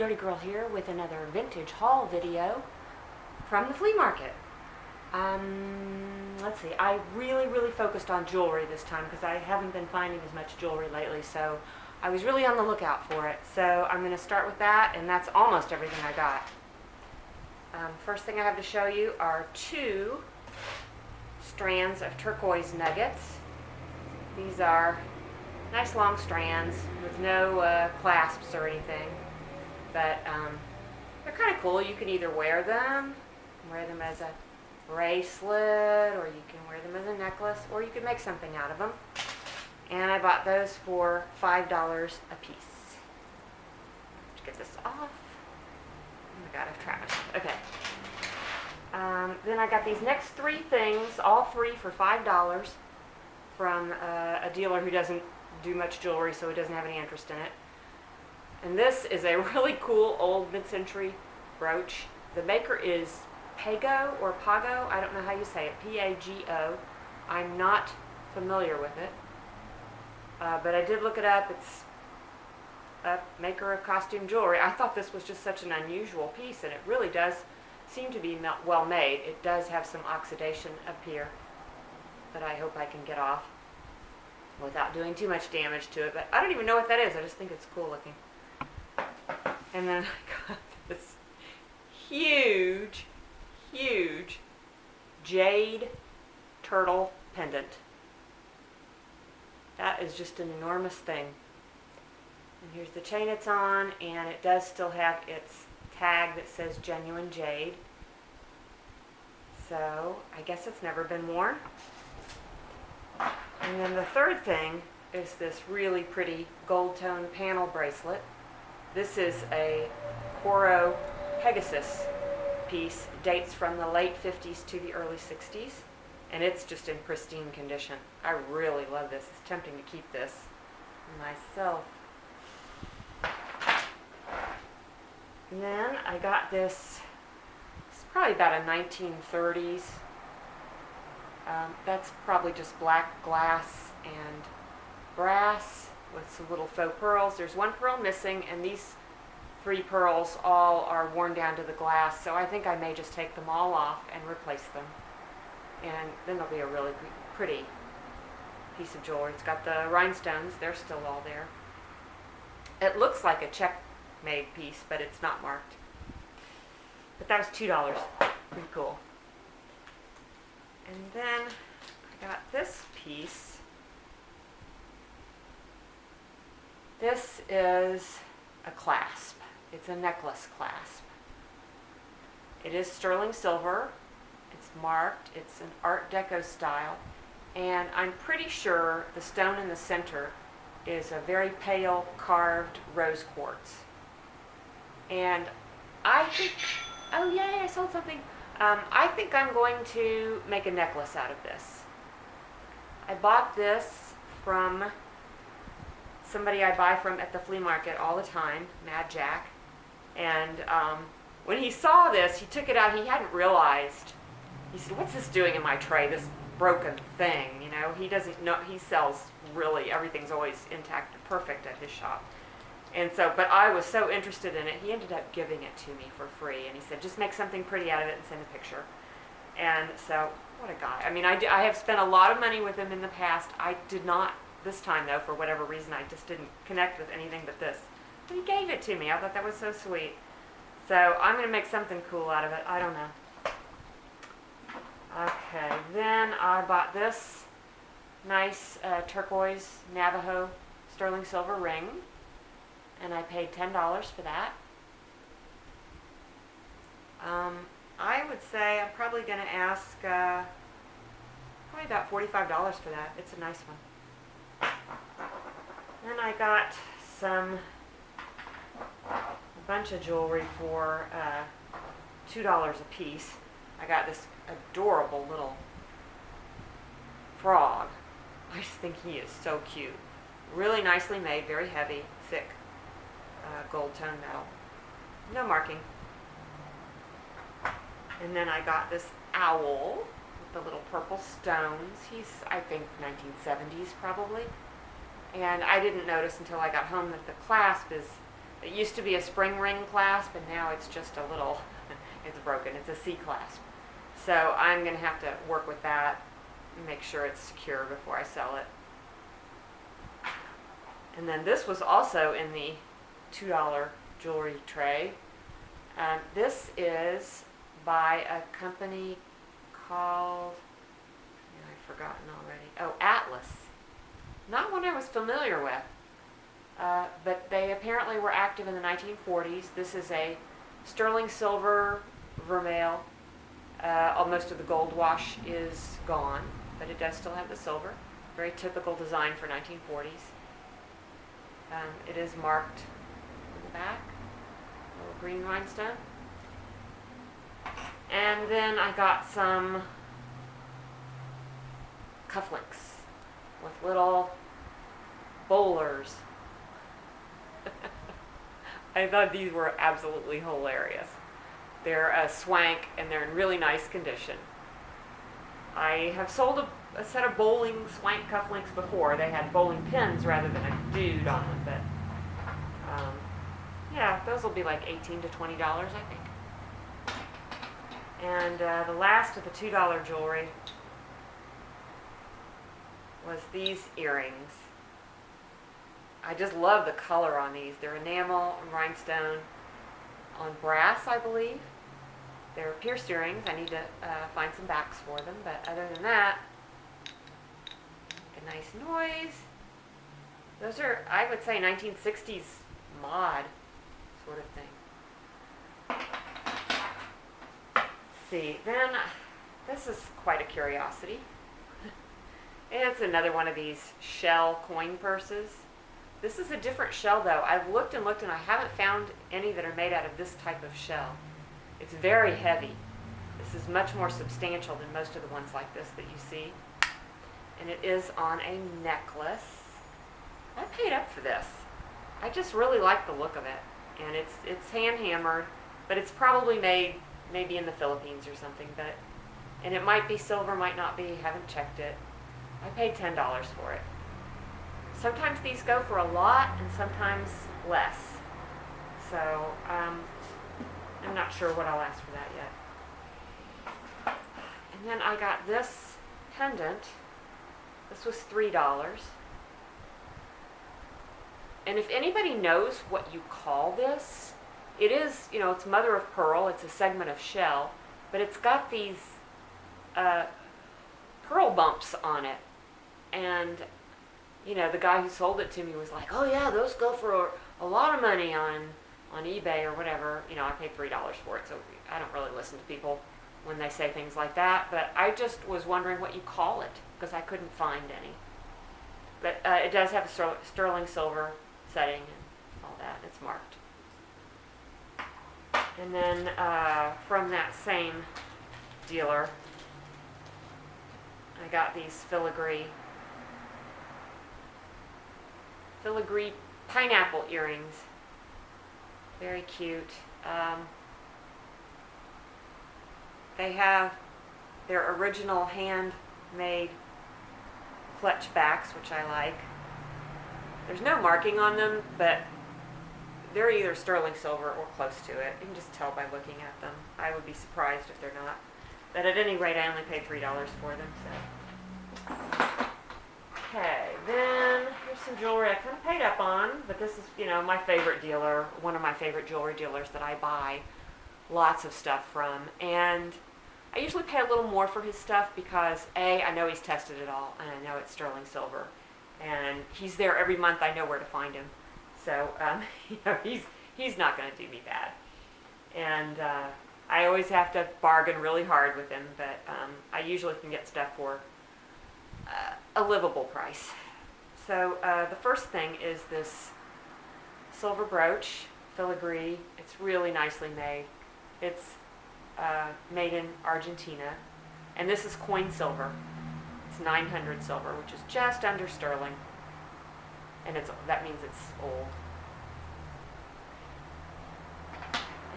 Dirty Girl here with another vintage haul video from the flea market. Let's see, I really focused on jewelry this time because I haven't been finding as much jewelry lately, so I was really on the lookout for it. So I'm going to start with that, and that's almost everything I got. First thing I have to show you are two strands of turquoise nuggets. These are nice long strands with no clasps or anything, but they're kind of cool. You can either wear them as a bracelet, or you can wear them as a necklace, or you can make something out of them. And I bought those for $5 a piece. Let's get this off. Oh my god, I've tried myself. Okay. Then I got these next three things, all three for $5 from a dealer who doesn't do much jewelry, so he doesn't have any interest in it. And this is a really cool old mid-century brooch. The maker is Pago or Pago, I don't know how you say it, P-A-G-O. I'm not familiar with it, but I did look it up. It's a maker of costume jewelry. I thought this was just such an unusual piece, and it really does seem to be well made. It does have some oxidation up here that I hope I can get off without doing too much damage to it, but I don't even know what that is. I just think it's cool looking. And then I got this huge jade turtle pendant. That is just an enormous thing. And here's the chain it's on, and it does still have its tag that says genuine jade. So I guess it's never been worn. And then the third thing is this really pretty gold tone panel bracelet. This is a Coro Pegasus piece, dates from the late 50s to the early 60s, and it's just in pristine condition. I really love this. It's tempting to keep this myself. And then I got this, it's probably about a 1930s. That's probably just black glass and brass with some little faux pearls. There's one pearl missing, and these three pearls all are worn down to the glass, so I think I may just take them all off and replace them. And then they'll be a really pretty piece of jewelry. It's got the rhinestones, they're still all there. It looks like a check-made piece, but it's not marked. But that was $2. Pretty cool. And then I got this piece. This is a clasp. It's a necklace clasp. It is sterling silver. It's marked. It's an Art Deco style. And I'm pretty sure the stone in the center is a very pale carved rose quartz. And I think, oh yay, I sold something. I think I'm going to make a necklace out of this. I bought this from somebody I buy from at the flea market all the time, Mad Jack. And when he saw this, he took it out. He hadn't realized. He said, "What's this doing in my tray, this broken thing?" You know, he doesn't know. He sells really, everything's always intact and perfect at his shop. And so, but I was so interested in it, he ended up giving it to me for free. And he said, just make something pretty out of it and send a picture. And so, what a guy. I mean, I have spent a lot of money with him in the past. I did not this time, though, for whatever reason. I just didn't connect with anything but this. But he gave it to me. I thought that was so sweet. So, I'm going to make something cool out of it. I don't know. Okay, then I bought this nice turquoise Navajo sterling silver ring. And I paid $10 for that. I would say I'm probably going to ask probably about $45 for that. It's a nice one. Then I got a bunch of jewelry for $2 a piece. I got this adorable little frog. I just think he is so cute. Really nicely made, very heavy, thick. Gold tone metal. No marking. And then I got this owl with the little purple stones. He's, I think, 1970s probably. And I didn't notice until I got home that the clasp is It used to be a spring ring clasp, and now it's just a little, it's broken. It's a C clasp. So I'm going to have to work with that and make sure it's secure before I sell it. And then this was also in the $2 jewelry tray. This is by a company called, I've forgotten already. Oh, Atlas. Not one I was familiar with. But they apparently were active in the 1940s. This is a sterling silver vermeil. Most of the gold wash is gone, but it does still have the silver. Very typical design for 1940s. It is marked in the back, a little green rhinestone. And then I got some cufflinks with little bowlers. I thought these were absolutely hilarious. They're a swank and they're in really nice condition. I have sold a set of bowling swank cufflinks before. They had bowling pins rather than a dude on them, but yeah, those will be like $18 to $20, I think. And the last of the $2 jewelry was these earrings. I just love the color on these. They're enamel and rhinestone on brass, I believe. They're pierced earrings. I need to find some backs for them, but other than that, a nice noise. Those are, I would say, 1960s mod sort of thing. Let's see, then this is quite a curiosity. It's another one of these shell coin purses. This is a different shell though. I've looked and looked and I haven't found any that are made out of this type of shell. It's very heavy. This is much more substantial than most of the ones like this that you see. And it is on a necklace. I paid up for this. I just really like the look of it. And it's hand hammered, but it's probably made maybe in the Philippines or something. And it might be silver, might not be. Haven't checked it. I paid $10 for it. Sometimes these go for a lot and sometimes less. So I'm not sure what I'll ask for that yet. And then I got this pendant. This was $3. And if anybody knows what you call this, it is, it's mother of pearl. It's a segment of shell, but it's got these pearl bumps on it. And the guy who sold it to me was like, "Oh yeah, those go for a lot of money on eBay or whatever." I paid $3 for it, so I don't really listen to people when they say things like that. But I just was wondering what you call it because I couldn't find any. But it does have a sterling silver setting and all that. It's marked. And then from that same dealer, I got these filigree pineapple earrings. Very cute. They have their original handmade clutch backs, which I like. There's no marking on them, but they're either sterling silver or close to it. You can just tell by looking at them. I would be surprised if they're not. But at any rate, I only paid $3 for them. So. Okay, then here's some jewelry I kind of paid up on, but this is, my favorite dealer, one of my favorite jewelry dealers that I buy lots of stuff from. And I usually pay a little more for his stuff because, A, I know he's tested it all, and I know it's sterling silver. And he's there every month. I know where to find him. So, he's not going to do me bad. And I always have to bargain really hard with him, but I usually can get stuff for a livable price. So the first thing is this silver brooch, filigree. It's really nicely made. It's made in Argentina, and this is coin silver. It's 900 silver, which is just under sterling, and that means it's old.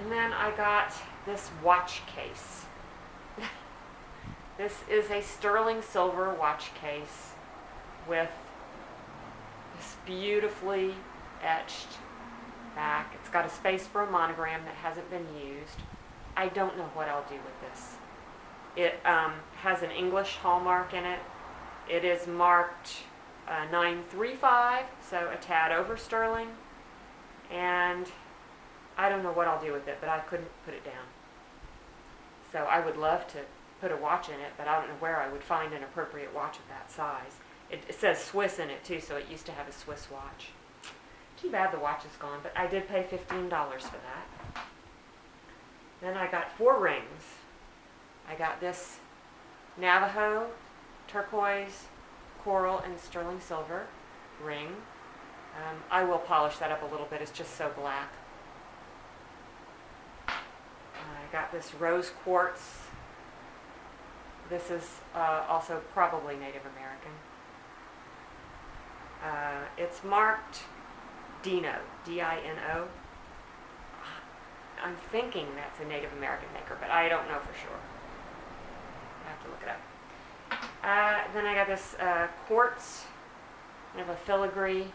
And then I got this watch case. This is a sterling silver watch case with this beautifully etched back. It's got a space for a monogram that hasn't been used. I don't know what I'll do with this. It has an English hallmark in it. It is marked 935, so a tad over sterling. And I don't know what I'll do with it, but I couldn't put it down. So I would love to put a watch in it, but I don't know where I would find an appropriate watch of that size. It says Swiss in it too, so it used to have a Swiss watch. Too bad the watch is gone, but I did pay $15 for that. Then I got 4 rings. I got this Navajo, turquoise, coral, and sterling silver ring. I will polish that up a little bit. It's just so black. I got this rose quartz. This is also probably Native American. It's marked Dino, D-I-N-O. I'm thinking that's a Native American maker, but I don't know for sure. I have to look it up. Then I got this quartz, kind of a filigree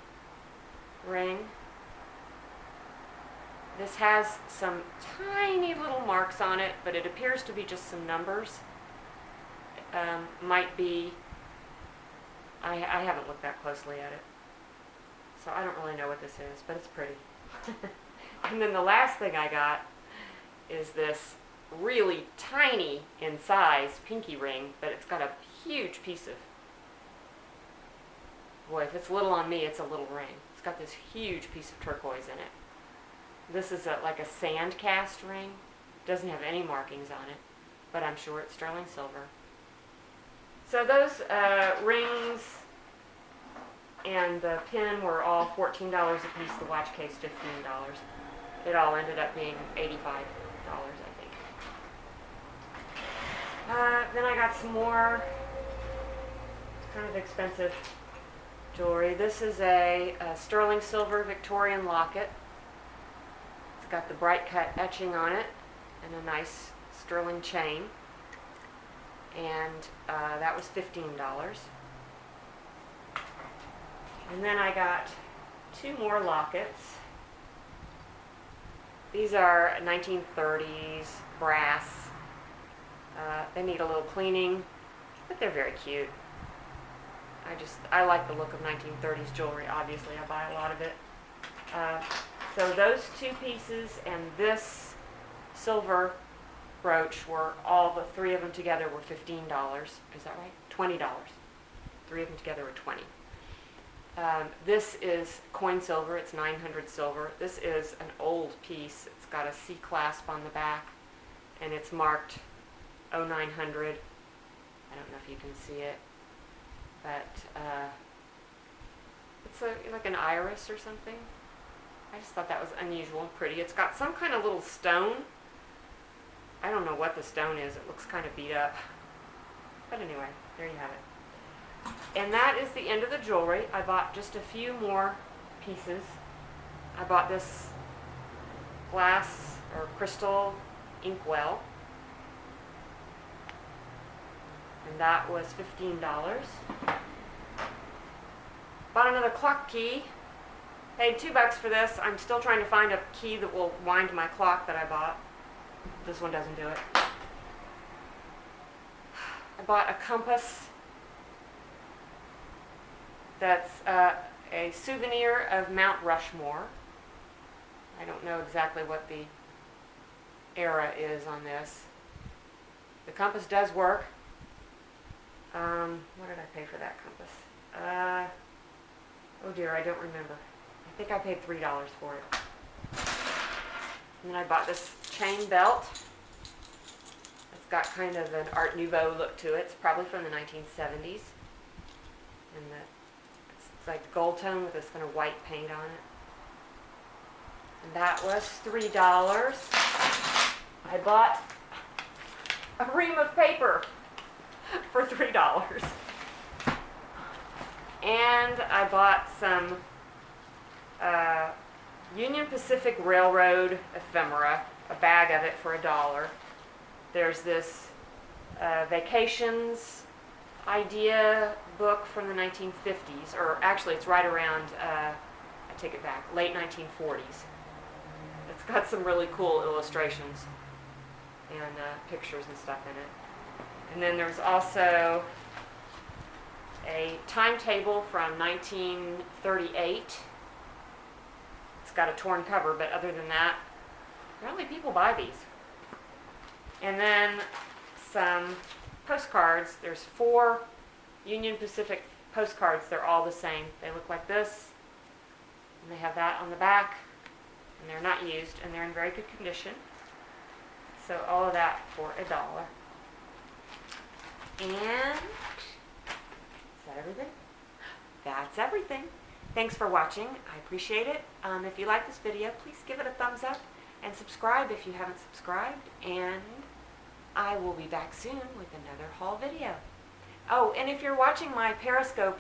ring. This has some tiny little marks on it, but it appears to be just some numbers. Might be, I haven't looked that closely at it, so I don't really know what this is, but it's pretty. And then the last thing I got is this really tiny in size pinky ring, but it's got a huge piece of, boy, if it's little on me, it's a little ring. It's got this huge piece of turquoise in it. This is like a sand cast ring. Doesn't have any markings on it, but I'm sure it's sterling silver. So those rings and the pin were all $14 a piece. The watch case, $15. It all ended up being $85, I think. Then I got some more kind of expensive jewelry. This is a sterling silver Victorian locket. It's got the bright cut etching on it and a nice sterling chain. And that was $15. And then I got 2 more lockets. These are 1930s brass. They need a little cleaning, but they're very cute. I like the look of 1930s jewelry. Obviously, I buy a lot of it. So those 2 pieces and this silver brooch were all the 3 of them together were $15. Is that right? $20. 3 of them together were 20. This is coin silver. It's 900 silver. This is an old piece. It's got a C clasp on the back, and it's marked 0900. I don't know if you can see it, but it's like an iris or something. I just thought that was unusual and pretty. It's got some kind of little stone. I don't know what the stone is. It looks kind of beat up. But anyway, there you have it. And that is the end of the jewelry. I bought just a few more pieces. I bought this glass or crystal inkwell. And that was $15. Bought another clock key. Paid $2 for this. I'm still trying to find a key that will wind my clock that I bought. This one doesn't do it. I bought a compass that's a souvenir of Mount Rushmore. I don't know exactly what the era is on this. The compass does work. What did I pay for that compass? Oh dear, I don't remember. I think I paid $3 for it. And then I bought this chain belt. It's got kind of an Art Nouveau look to it. It's probably from the 1970s. And it's like gold tone with this kind of white paint on it. And that was $3. I bought a ream of paper for $3. And I bought some Union Pacific Railroad ephemera, a bag of it for $1. There's this vacations idea book from the 1950s, or actually it's right around, I take it back, late 1940s. It's got some really cool illustrations and pictures and stuff in it. And then there's also a timetable from 1938. It's got a torn cover, but other than that, apparently people buy these. And then some postcards. There's 4 Union Pacific postcards. They're all the same. They look like this, and they have that on the back, and they're not used, and they're in very good condition. So all of that for $1. And is that everything? That's everything. Thanks for watching. I appreciate it. If you like this video, please give it a thumbs up and subscribe if you haven't subscribed. And I will be back soon with another haul video. Oh, and if you're watching my Periscope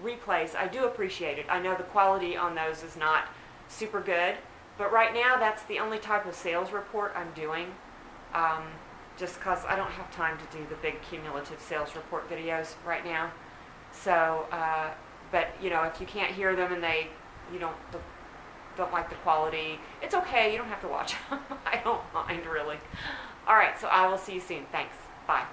replays, I do appreciate it. I know the quality on those is not super good, but right now that's the only type of sales report I'm doing, just because I don't have time to do the big cumulative sales report videos right now. So, but you know, if you can't hear them and you don't like the quality, it's okay. You don't have to watch them. I don't mind really. All right, so I will see you soon. Thanks. Bye.